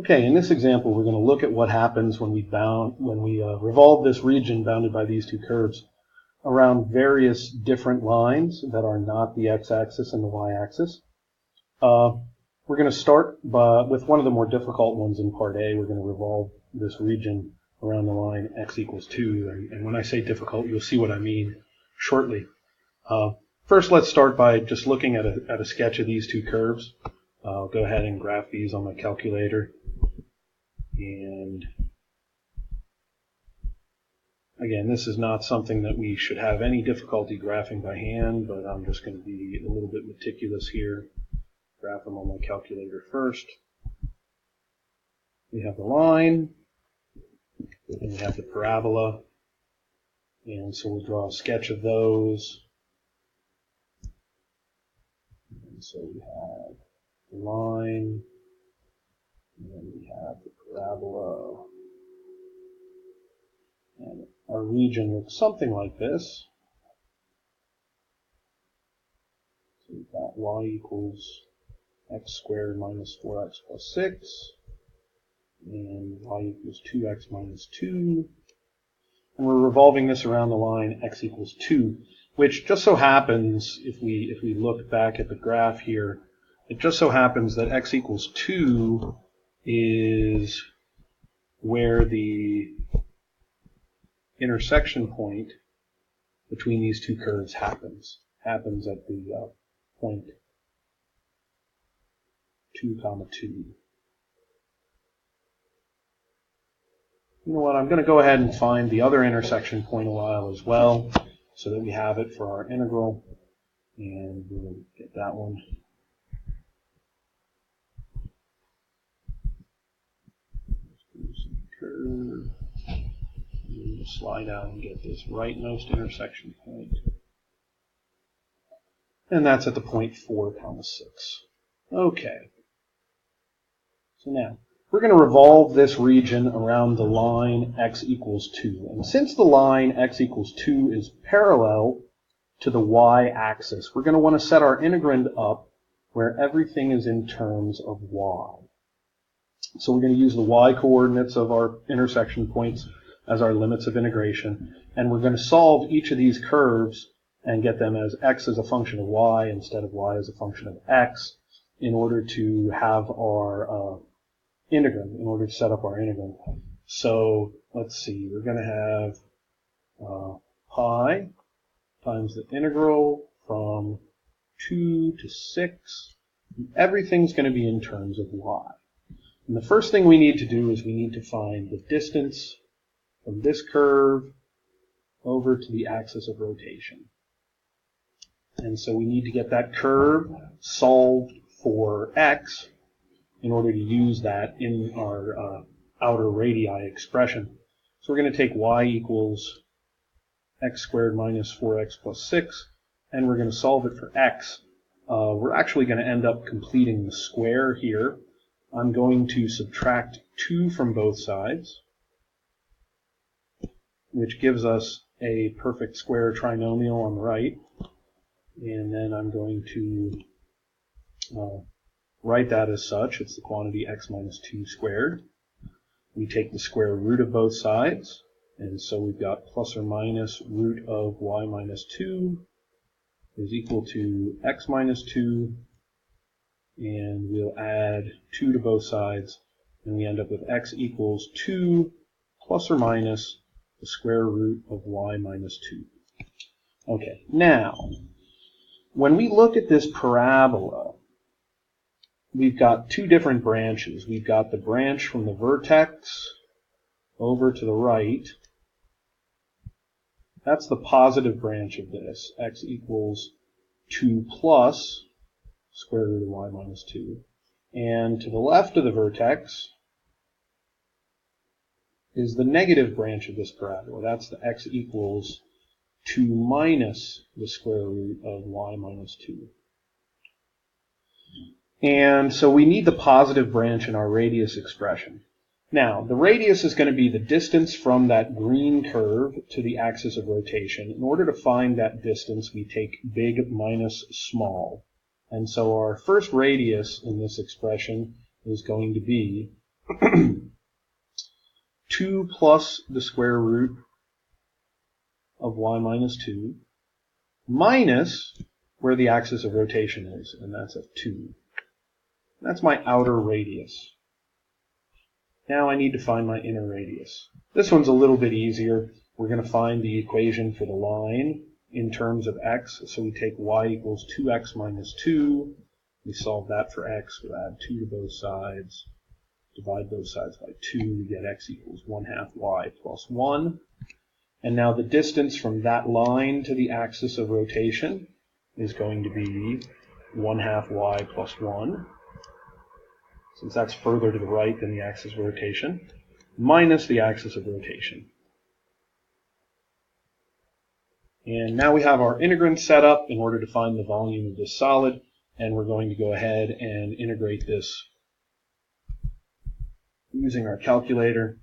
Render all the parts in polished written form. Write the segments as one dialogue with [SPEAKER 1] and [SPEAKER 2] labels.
[SPEAKER 1] Okay, in this example, we're going to look at what happens when we revolve this region bounded by these two curves around various different lines that are not the x-axis and the y-axis. We're going to start with one of the more difficult ones in part A. We're going to revolve this region around the line x equals 2. And when I say difficult, you'll see what I mean shortly. First, let's start by just looking at a sketch of these two curves. I'll go ahead and graph these on my calculator. And again, this is not something that we should have any difficulty graphing by hand, but I'm just going to be a little bit meticulous here. Graph them on my calculator first. We have the line, and we have the parabola, and so we'll draw a sketch of those. And so we have the line, and then we have the parabola, and our region looks something like this. So we've got y equals x squared minus 4x plus 6, and y equals 2x minus 2. And we're revolving this around the line x equals 2, which just so happens, if we look back at the graph here, it just so happens that x equals 2 is where the intersection point between these two curves happens at the point 2, 2. You know what, I'm going to go ahead and find the other intersection point a while as well, so that we have it for our integral, and we'll get that one. Curve. We'll slide out and get this rightmost intersection point. And that's at the point 4, 6. Okay. So now, we're going to revolve this region around the line x equals 2. And since the line x equals 2 is parallel to the y-axis, we're going to want to set our integrand up where everything is in terms of y. So we're going to use the y-coordinates of our intersection points as our limits of integration. And we're going to solve each of these curves and get them as x as a function of y instead of y as a function of x in order to have our integrand, in order to set up our integrand. So let's see, we're going to have pi times the integral from 2 to 6. Everything's going to be in terms of y. And the first thing we need to do is we need to find the distance from this curve over to the axis of rotation. And so we need to get that curve solved for x in order to use that in our outer radii expression. So we're going to take y equals x squared minus 4x plus 6, and we're going to solve it for x. We're actually going to end up completing the square here. I'm going to subtract 2 from both sides, which gives us a perfect square trinomial on the right. And then I'm going to write that as such. It's the quantity x minus 2 squared. We take the square root of both sides, and so we've got plus or minus root of y minus 2 is equal to x minus 2, and we'll add 2 to both sides, and we end up with x equals 2 plus or minus the square root of y minus 2. Okay, now, when we look at this parabola, we've got two different branches. We've got the branch from the vertex over to the right. That's the positive branch of this, x equals 2 plus square root of y minus 2. And to the left of the vertex is the negative branch of this parabola. That's the x equals 2 minus the square root of y minus 2. And so we need the positive branch in our radius expression. Now, the radius is going to be the distance from that green curve to the axis of rotation. In order to find that distance, we take big minus small. And so our first radius in this expression is going to be 2 plus the square root of y minus 2 minus where the axis of rotation is, and that's at 2. That's my outer radius. Now I need to find my inner radius. This one's a little bit easier. We're going to find the equation for the line in terms of x. So we take y equals 2x minus 2. We solve that for x. We'll add 2 to both sides. Divide both sides by 2. We get x equals 1/2 y plus 1. And now the distance from that line to the axis of rotation is going to be 1/2 y plus 1. Since that's further to the right than the axis of rotation, minus the axis of rotation. And now we have our integrand set up in order to find the volume of this solid, and we're going to go ahead and integrate this using our calculator.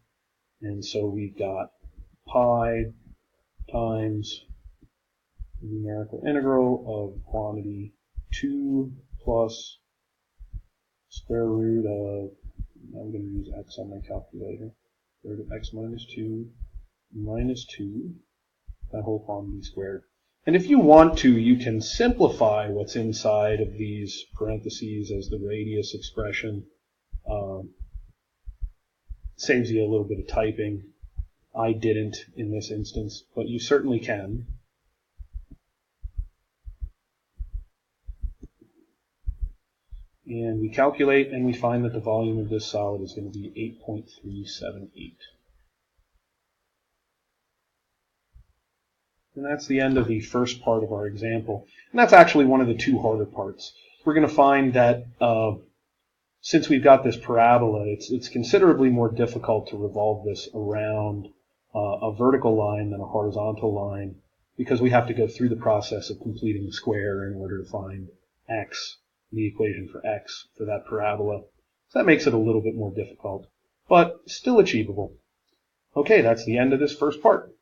[SPEAKER 1] And so we've got pi times the numerical integral of quantity 2 plus square root of, I'm going to use x on my calculator, square root of x minus 2 minus 2, that whole quantity squared. And if you want to, you can simplify what's inside of these parentheses as the radius expression. Saves you a little bit of typing. I didn't in this instance, but you certainly can. And we calculate and we find that the volume of this solid is going to be 8.378. And that's the end of the first part of our example. And that's actually one of the two harder parts. We're going to find that since we've got this parabola, it's considerably more difficult to revolve this around a vertical line than a horizontal line, because we have to go through the process of completing the square in order to find x, the equation for x for that parabola. So that makes it a little bit more difficult, but still achievable. Okay, that's the end of this first part.